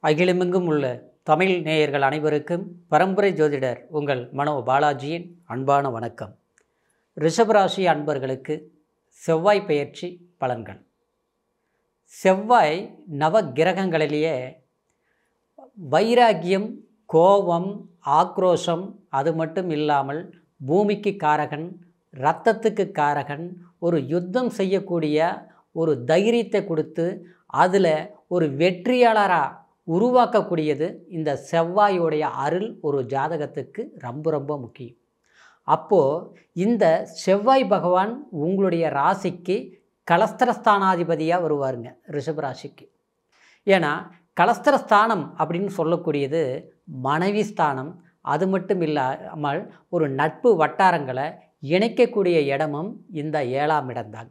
அகிலமெங்கும் உள்ள தமிழ் நேயர்கள் அனைவருக்கும் பரம்பரை ஜோதிடர் உங்கள் மனோ பாலாஜியின் அன்பான வணக்கம். ரிஷபராசி அன்பர்களுக்கு செவ்வாய் பெயர்ச்சி பலன்கள். செவ்வாய் நவ கிரகங்களிலேயே வைராக்கியம், கோபம், ஆக்ரோஷம் அது மட்டும் இல்லாமல் பூமிக்கு காரகன், இரத்தத்துக்கு காரகன், ஒரு யுத்தம் செய்யக்கூடிய ஒரு தைரியத்தை கொடுத்து அதில் ஒரு வெற்றியாளராக உருவாக்கக்கூடியது இந்த செவ்வாயோடைய அருள் ஒரு ஜாதகத்துக்கு ரொம்ப ரொம்ப முக்கியம். அப்போது இந்த செவ்வாய் பகவான் உங்களுடைய ராசிக்கு கலஸ்திரஸ்தானாதிபதியாக வருவாருங்க ரிஷபராசிக்கு. ஏன்னா கலஸ்திரஸ்தானம் அப்படின்னு சொல்லக்கூடியது மனைவி ஸ்தானம். அது மட்டும் இல்லாமல் ஒரு நட்பு வட்டாரங்களை இணைக்கக்கூடிய இடமும் இந்த 7ஆம் இடம்தான்.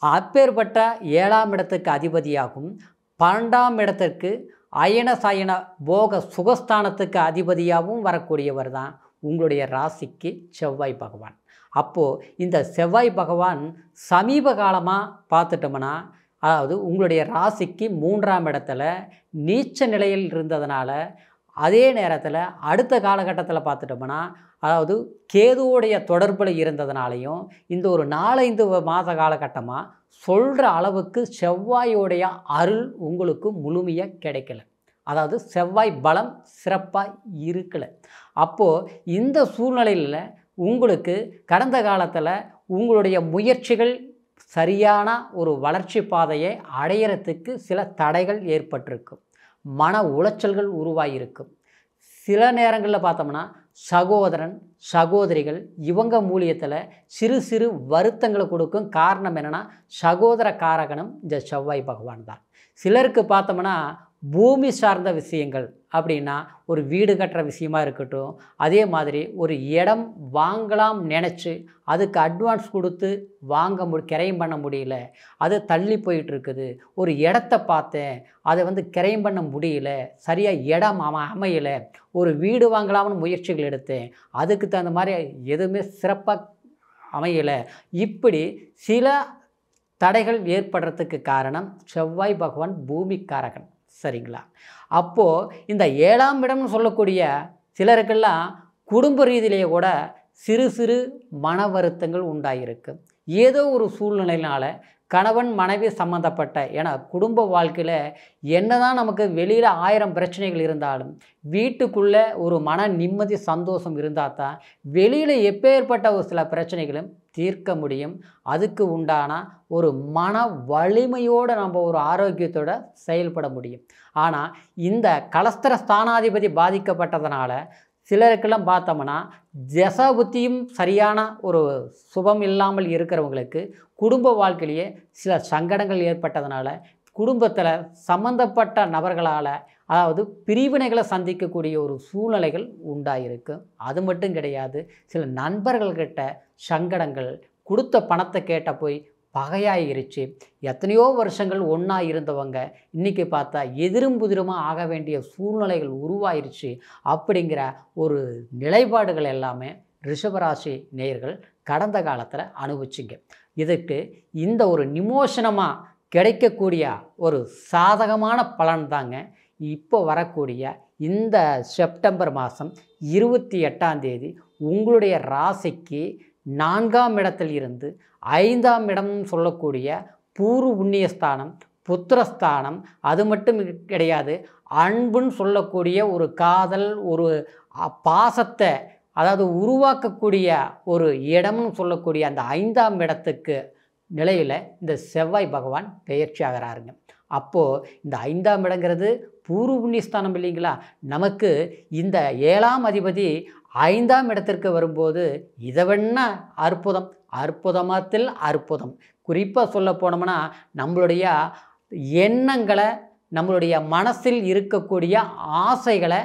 அப்பேற்பட்ட 7ஆம் இடத்துக்கு அதிபதியாகும் 12ஆம் இடத்திற்கு அயன சயன போக சுகஸ்தானத்துக்கு அதிபதியாகவும் வரக்கூடியவர் தான் உங்களுடைய ராசிக்கு செவ்வாய் பகவான். அப்போது இந்த செவ்வாய் பகவான் சமீப காலமாக பார்த்துட்டோம்னா, அதாவது உங்களுடைய ராசிக்கு 3ஆம் இடத்துல நீச்ச நிலையில் இருந்ததுனால, அதே நேரத்தில் அடுத்த காலகட்டத்தில் பார்த்துட்டோம்னா, அதாவது கேதுவோடைய தொடர்பில் இருந்ததுனாலையும் இந்த ஒரு 4-5 மாத காலகட்டமாக சொல்கிற அளவுக்கு செவ்வாயோடைய அருள் உங்களுக்கு முழுமையாக கிடைக்கல. அதாவது செவ்வாய் பலம் சிறப்பாக இருக்கலை. அப்போது இந்த சூழ்நிலையில் உங்களுக்கு கடந்த காலத்தில் உங்களுடைய முயற்சிகள் சரியான ஒரு வளர்ச்சி பாதையை அடையிறதுக்கு சில தடைகள் ஏற்பட்டிருக்கும், மன உளைச்சல்கள் உருவாகியிருக்கும். சில நேரங்களில் பார்த்தோம்னா சகோதரன் சகோதரிகள் இவங்க மூலியத்தில் சிறு சிறு வருத்தங்களை கொடுக்கும். காரணம் என்னென்னா சகோதர காரகனும் இந்த செவ்வாய் பகவான் தான். சிலருக்கு பார்த்தோம்னா பூமி சார்ந்த விஷயங்கள் அப்படின்னா ஒரு வீடு கட்டுற விஷயமா இருக்கட்டும், அதே மாதிரி ஒரு இடம் வாங்கலாம் நினச்சி அதுக்கு அட்வான்ஸ் கொடுத்து கிரையம் பண்ண முடியல, அது தள்ளி போயிட்டுருக்குது. ஒரு இடத்த பார்த்தேன், அதை கிரையம் பண்ண முடியல, சரியாக இடம் அமையலை. ஒரு வீடு வாங்கலாம்னு முயற்சிகள் எடுத்தேன், அதுக்கு தகுந்த மாதிரி எதுவுமே சிறப்பாக அமையலை. இப்படி சில தடைகள் ஏற்படுறதுக்கு காரணம் செவ்வாய் பகவான் பூமிக்காரகன். சரிங்களா? அப்போது இந்த 7ஆம் இடம்னு சொல்லக்கூடிய சிலருக்கெல்லாம் குடும்ப ரீதியிலேயே கூட சிறு சிறு மன வருத்தங்கள் உண்டாகிருக்கு. ஏதோ ஒரு சூழ்நிலையினால் கணவன் மனைவி சம்மந்தப்பட்ட, ஏன்னா குடும்ப வாழ்க்கையில் என்ன தான் நமக்கு வெளியில் 1000 பிரச்சனைகள் இருந்தாலும் வீட்டுக்குள்ளே ஒரு மன நிம்மதி சந்தோஷம் இருந்தால் தான் வெளியில் எப்பேற்பட்ட ஒரு சில பிரச்சனைகளும் தீர்க்க முடியும். அதுக்கு உண்டான ஒரு மன வலிமையோடு நம்ம ஒரு ஆரோக்கியத்தோடு செயல்பட முடியும். ஆனால் இந்த கலஸ்திர ஸ்தானாதிபதி பாதிக்கப்பட்டதுனால சிலருக்கெல்லாம் பார்த்தோம்னா தசாபுத்தியும் சரியான ஒரு சுபம் இல்லாமல் இருக்கிறவங்களுக்கு குடும்ப வாழ்க்கையிலேயே சில சங்கடங்கள் ஏற்பட்டதுனால குடும்பத்தில் சம்பந்தப்பட்ட நபர்களால், அதாவது பிரிவினைகளை சந்திக்கக்கூடிய ஒரு சூழ்நிலைகள் உண்டாயிருக்கு. அது மட்டும் கிடையாது, சில நண்பர்கள்கிட்ட சங்கடங்கள், கொடுத்த பணத்தை கேட்ட போய் பகையாயிருச்சு. எத்தனையோ வருஷங்கள் ஒன்றா இருந்தவங்க இன்றைக்கி பார்த்தா எதிரும் புதிருமாக ஆக வேண்டிய சூழ்நிலைகள் உருவாயிருச்சு. அப்படிங்கிற ஒரு நிலைப்பாடுகள் எல்லாமே ரிஷபராசி நேயர்கள் கடந்த காலத்தில் அனுபவிச்சிங்க. இதுக்கு இந்த ஒரு நிமோஷனமாக கிடைக்கக்கூடிய ஒரு சாதகமான பலன் தாங்க இப்போ வரக்கூடிய இந்த செப்டம்பர் மாதம் 28ஆம் தேதி உங்களுடைய ராசிக்கு 4ஆம் இடத்தில் இருந்து 5ஆம் இடம் சொல்லக்கூடிய பூர்வ புண்ணியஸ்தானம், புத்திரஸ்தானம், அது மட்டும் கிடையாது, அன்புன்னு சொல்லக்கூடிய ஒரு காதல், ஒரு பாசத்தை அதாவது உருவாக்கக்கூடிய ஒரு இடம்னு சொல்லக்கூடிய அந்த 5ஆம் இடத்துக்கு நிலையில் இந்த செவ்வாய் பகவான் பெயர்ச்சி ஆகிறாருங்க. அப்போது இந்த 5ஆம் இடங்கிறது பூர்வ புண்ணியஸ்தானம் இல்லைங்களா? நமக்கு இந்த 7ஆம் அதிபதி 5ஆம் இடத்திற்கு வரும்போது இதை வேணா அற்புதம், அற்புதமத்தில் அற்புதம். குறிப்பாக சொல்ல போனோம்னா நம்மளுடைய எண்ணங்களை, நம்மளுடைய மனசில் இருக்கக்கூடிய ஆசைகளை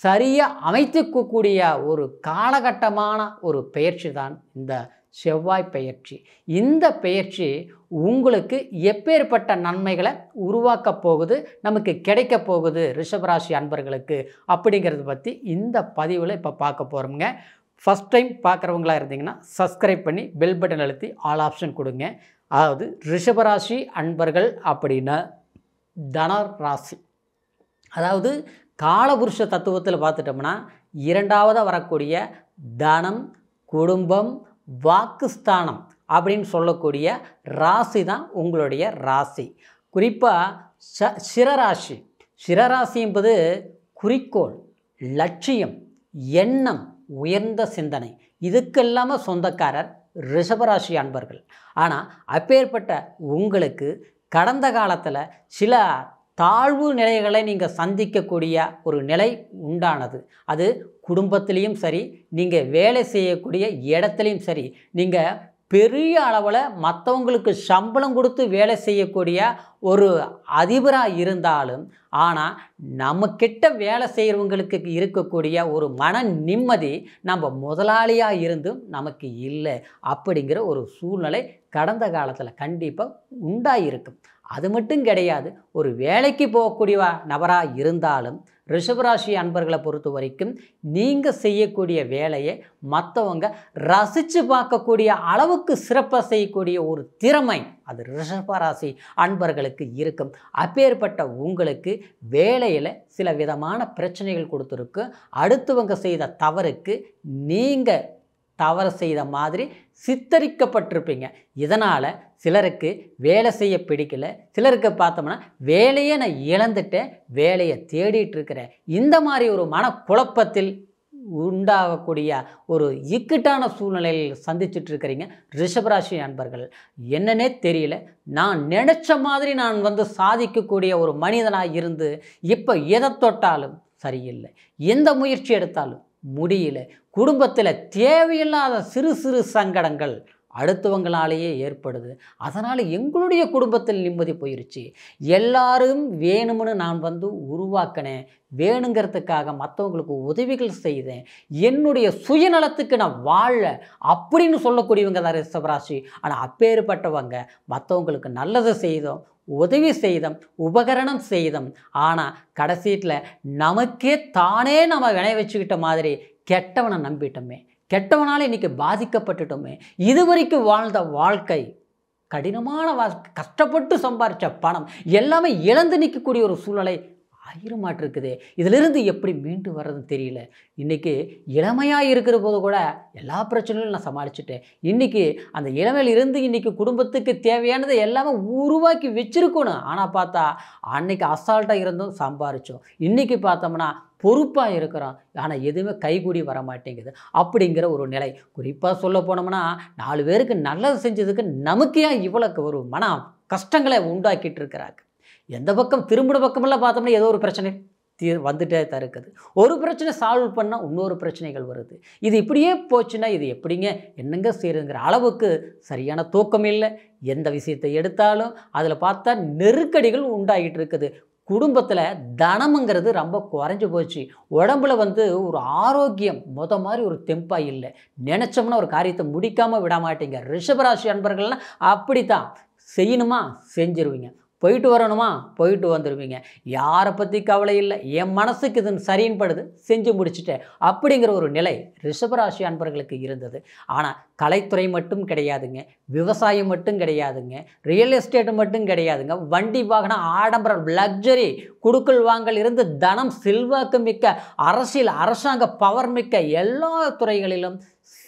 சரியாக அமைத்துக்கக்கூடிய ஒரு காலகட்டமான ஒரு பெயர்ச்சி தான் இந்த செவ்வாய் பெயர்ச்சி. இந்த பெயர்ச்சி உங்களுக்கு எப்பேற்பட்ட நன்மைகளை உருவாக்க போகுது, நமக்கு கிடைக்க போகுது ரிஷபராசி அன்பர்களுக்கு அப்படிங்கிறத பற்றி இந்த பதிவில் இப்போ பார்க்க போகிறோம்ங்க. ஃபஸ்ட் டைம் பார்க்குறவங்களா இருந்தீங்கன்னா சப்ஸ்கிரைப் பண்ணி பெல் பட்டன் அழுத்தி ஆல் ஆப்ஷன் கொடுங்க. அதாவது ரிஷபராசி அன்பர்கள் அப்படின்னா தன ராசி, அதாவது காலபுருஷ தத்துவத்தில் பார்த்துட்டோம்னா இரண்டாவதாக வரக்கூடிய தனம், குடும்பம், வாக்குஸ்தானம் அப்படின்னு சொல்லக்கூடிய ராசி தான் உங்களுடைய ராசி. குறிப்பாக சிரராசி. சிரராசி என்பது குறிக்கோள், லட்சியம், எண்ணம், உயர்ந்த சிந்தனை, இதுக்கெல்லாம சொந்தக்காரர் ரிஷபராசி அன்பர்கள். ஆனால் அப்பேற்பட்ட உங்களுக்கு கடந்த காலத்தில் சில தாழ்வு நிலைகளை நீங்கள் சந்திக்கக்கூடிய ஒரு நிலை உண்டானது. அது குடும்பத்திலையும் சரி, நீங்கள் வேலை செய்யக்கூடிய இடத்துலையும் சரி, நீங்கள் பெரிய அளவில் மற்றவங்களுக்கு சம்பளம் கொடுத்து வேலை செய்யக்கூடிய ஒரு அதிபராக இருந்தாலும், ஆனால் நம்மக்கிட்ட வேலை செய்கிறவங்களுக்கு இருக்கக்கூடிய ஒரு மன நிம்மதி நம்ம முதலாளியாக இருந்தும் நமக்கு இல்லை அப்படிங்கிற ஒரு சூழ்நிலை கடந்த காலத்தில் கண்டிப்பாக உண்டாயிருக்கும். அது மட்டும் கிடையாது, ஒரு வேலைக்கு போகக்கூடிய நபராக இருந்தாலும் ரிஷபராசி அன்பர்களை பொறுத்த வரைக்கும் நீங்கள் செய்யக்கூடிய வேலையை மற்றவங்க ரசித்து பார்க்கக்கூடிய அளவுக்கு சிறப்பாக செய்யக்கூடிய ஒரு திறமை அது ரிஷபராசி அன்பர்களுக்கு இருக்கும். அப்பேற்பட்ட உங்களுக்கு வேலையில் சில விதமான பிரச்சனைகள் கொடுத்துருக்கு. அடுத்தவங்க செய்த தவறுக்கு நீங்கள் தவறு செய்த மாதிரி சித்தரிக்கப்பட்டிருப்பீங்க. இதனால் சிலருக்கு வேலை செய்ய பிடிக்கல, சிலருக்கு பார்த்தோம்னா வேலையை நான் இழந்துட்டேன், வேலையை தேடிட்டு இருக்கிறேன், இந்த மாதிரி ஒரு மனக்குழப்பத்தில் உண்டாகக்கூடிய ஒரு இக்கட்டான சூழ்நிலையில் சந்திச்சுட்டு இருக்கிறீங்க ரிஷபராசி அன்பர்கள். என்னன்னே தெரியல, நான் நினச்ச மாதிரி நான் சாதிக்கக்கூடிய ஒரு மனிதனாக இருந்து இப்போ எதை தொட்டாலும் சரியில்லை, எந்த முயற்சி எடுத்தாலும் முடியல, குடும்பத்தில் தேவையில்லாத சிறு சிறு சங்கடங்கள் அடுத்தவங்களாலேயே ஏற்படுது, அதனால் எங்களுடைய குடும்பத்தில் நிம்மதி போயிடுச்சு, எல்லாரும் வேணும்னு நான் உருவாக்கினேன், வேணுங்கிறதுக்காக மற்றவங்களுக்கு உதவிகள் செய்தேன், என்னுடைய சுயநலத்துக்கு நான் வாழ அப்படின்னு சொல்லக்கூடியவங்க தான் ரிஷபராசி. ஆனால் அப்பேற்பட்டவங்க மற்றவங்களுக்கு நல்லது செய்தோம், உதவி செய்தோம், உபகரணம் செய்தோம், ஆனால் கடைசியில் நமக்கே தானே நம்ம வினை வச்சுக்கிட்ட மாதிரி கெட்டவனை நம்பிட்டோமே, கெட்டவனால் இன்றைக்கி பாதிக்கப்பட்டுட்டோமே, இதுவரைக்கும் வாழ்ந்த வாழ்க்கை கடினமான கஷ்டப்பட்டு சம்பாதிச்ச பணம் எல்லாமே இழந்து நிற்கக்கூடிய ஒரு சூழ்நிலை ஆயிரமாட்டிருக்குது. இதிலிருந்து எப்படி மீண்டு வர்றதுன்னு தெரியல. இன்றைக்கி இளமையாக இருக்கிற போது கூட எல்லா பிரச்சனைகளும் நான் சமாளிச்சுட்டேன், இன்றைக்கி அந்த இளமையில் இருந்து இன்றைக்கி குடும்பத்துக்கு தேவையானதை எல்லாமே உருவாக்கி வச்சுருக்கணும், ஆனால் பார்த்தா அன்றைக்கி அசால்ட்டாக இருந்தும் சம்பாரித்தோம், இன்றைக்கி பார்த்தோம்னா பொறுப்பாக இருக்கிறோம், ஆனால் எதுவுமே கைகூடி வர மாட்டேங்குது அப்படிங்கிற ஒரு நிலை. குறிப்பாக சொல்ல போனோம்னா 4 பேருக்கு நல்லது செஞ்சதுக்கு நமக்கு ஏன் இவ்வளோ ஒரு மன கஷ்டங்களை உண்டாக்கிட்டு இருக்கிறாங்க. எந்த பக்கம் திரும்பின பக்கமெல்லாம் பார்த்தோம்னா ஏதோ ஒரு பிரச்சனை வந்துட்டே தான் இருக்குது. ஒரு பிரச்சனை சால்வ் பண்ணால் இன்னொரு பிரச்சனைகள் வருது. இது இப்படியே போச்சுன்னா இது எப்படிங்க என்னங்க செய்யுங்கிற அளவுக்கு சரியான தூக்கம் இல்லை. எந்த விஷயத்தை எடுத்தாலும் அதில் பார்த்தா நெருக்கடிகள் உண்டாகிட்டு இருக்குது. குடும்பத்தில் தனமுங்கிறது ரொம்ப குறைஞ்சி போச்சு. உடம்புல ஒரு ஆரோக்கியம் மாதிரி ஒரு தெம்பாக இல்லை. நினச்சோம்னா ஒரு காரியத்தை முடிக்காமல் விட மாட்டீங்க. ரிஷபராசி அன்பர்கள்லாம் அப்படித்தான், செய்யணுமா செஞ்சிருவீங்க, போயிட்டு வரணுமா போயிட்டு வந்துடுவீங்க, யாரை பற்றி கவலை இல்லை, என் மனசுக்கு இது சரின்னு படுது செஞ்சு முடிச்சுட்டேன் அப்படிங்கிற ஒரு நிலை ரிஷபராசி அன்பர்களுக்கு இருந்தது. ஆனால் கலைத்துறை மட்டும் கிடையாதுங்க, விவசாயம் மட்டும் கிடையாதுங்க, ரியல் எஸ்டேட் மட்டும் கிடையாதுங்க, வண்டி வாகனம் ஆடம்பரம் லக்ஸரி குடுக்கல் வாங்கல் இருந்து தனம் செல்வாக்கு மிக்க அரசியல் அரசாங்க பவர் மிக்க எல்லா துறைகளிலும்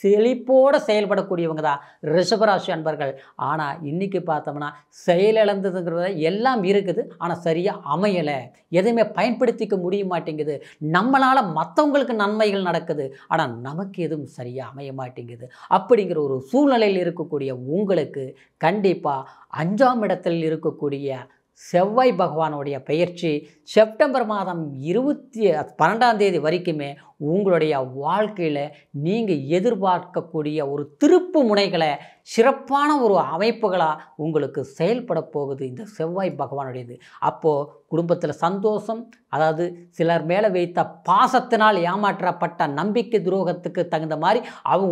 செழிப்போடு செயல்படக்கூடியவங்க தான் ரிஷபராசி அன்பர்கள். ஆனால் இன்றைக்கி பார்த்தோம்னா செயலிழந்ததுங்கிறத எல்லாம் இருக்குது, ஆனால் சரியாக அமையலை, எதுவுமே பயன்படுத்திக்க முடிய மாட்டேங்குது. நம்மளால் மற்றவங்களுக்கு நன்மைகள் நடக்குது, ஆனால் நமக்கு எதுவும் சரியாக அமைய மாட்டேங்குது. அப்படிங்கிற ஒரு சூழ்நிலையில் இருக்கக்கூடிய உங்களுக்கு கண்டிப்பாக 5ஆம் இடத்தில் இருக்கக்கூடிய செவ்வாய் பகவானுடைய பெயர்ச்சி செப்டம்பர் மாதம் 12ஆம் தேதி வரைக்குமே உங்களுடைய வாழ்க்கையில் நீங்கள் எதிர்பார்க்கக்கூடிய ஒரு திருப்பு முனைகளை சிறப்பான ஒரு அமைப்புகளாக உங்களுக்கு செயல்பட போகுது இந்த செவ்வாய் பகவானுடையது. அப்போது குடும்பத்தில் சந்தோஷம், அதாவது சிலர் மேலே வைத்த பாசத்தினால் ஏமாற்றப்பட்ட நம்பிக்கை துரோகத்துக்கு தகுந்த மாதிரி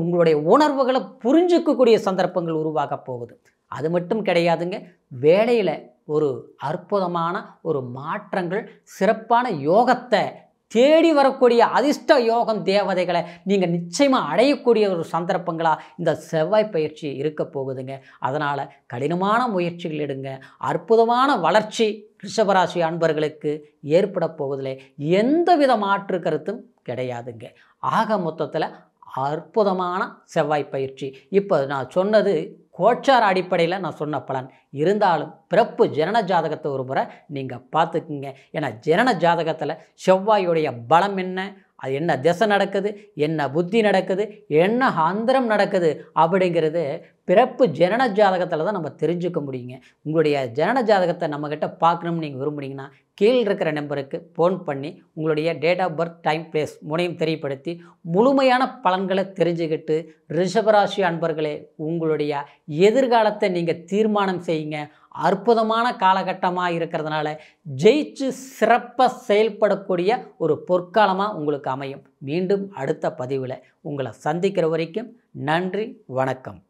உங்களுடைய உணர்வுகளை புரிஞ்சிக்கக்கூடிய சந்தர்ப்பங்கள் உருவாக போகுது. அது மட்டும் கிடையாதுங்க, வேலையில் ஒரு அற்புதமான ஒரு மாற்றங்கள் சிறப்பான யோகத்தை தேடி வரக்கூடிய அதிர்ஷ்ட யோகம் தேவதைகளை நீங்கள் நிச்சயமாக அடையக்கூடிய ஒரு சந்தர்ப்பங்களாக இந்த செவ்வாய் பயிற்சி இருக்க போகுதுங்க. அதனால் கடினமான முயற்சிகள் எடுங்க. அற்புதமான வளர்ச்சி ரிஷபராசி அன்பர்களுக்கு ஏற்பட போகுதில்லை. எந்தவித மாற்று கருத்தும் கிடையாதுங்க. ஆக மொத்தத்தில் அற்புதமான செவ்வாய் பயிற்சி. இப்போ நான் சொன்னது கோச்சார அடிப்படையில் நான் சொன்ன பலன். இருந்தாலும் பிறப்பு ஜனன ஜாதகத்தை ஒரு முறை நீங்கள் பார்த்துக்குங்க. ஏன்னா ஜனன ஜாதகத்தில் செவ்வாயுடைய பலம் என்ன, அது என்ன திசை நடக்குது, என்ன புத்தி நடக்குது, என்ன அந்தரம் நடக்குது அப்படிங்கிறது பிறப்பு ஜனன ஜாதகத்தில் தான் நம்ம தெரிஞ்சுக்க முடியுங்க. உங்களுடைய ஜனன ஜாதகத்தை நம்மக்கிட்ட பார்க்கணும்னு நீங்கள் விரும்புனீங்கன்னா கீழே இருக்கிற நம்பருக்கு ஃபோன் பண்ணி உங்களுடைய date of birth, time, place மூணையும் தெரியப்படுத்தி முழுமையான பலன்களை தெரிஞ்சுக்கிட்டு ரிஷபராசி அன்பர்களே உங்களுடைய எதிர்காலத்தை நீங்கள் தீர்மானம் செய்யுங்க. அற்புதமான காலகட்டமாக இருக்கிறதுனால ஜெயிச்சு சிறப்பாக செயல்படக்கூடிய ஒரு பொற்காலமாக உங்களுக்கு அமையும். மீண்டும் அடுத்த பதிவில் உங்களை சந்திக்கிற வரைக்கும் நன்றி, வணக்கம்.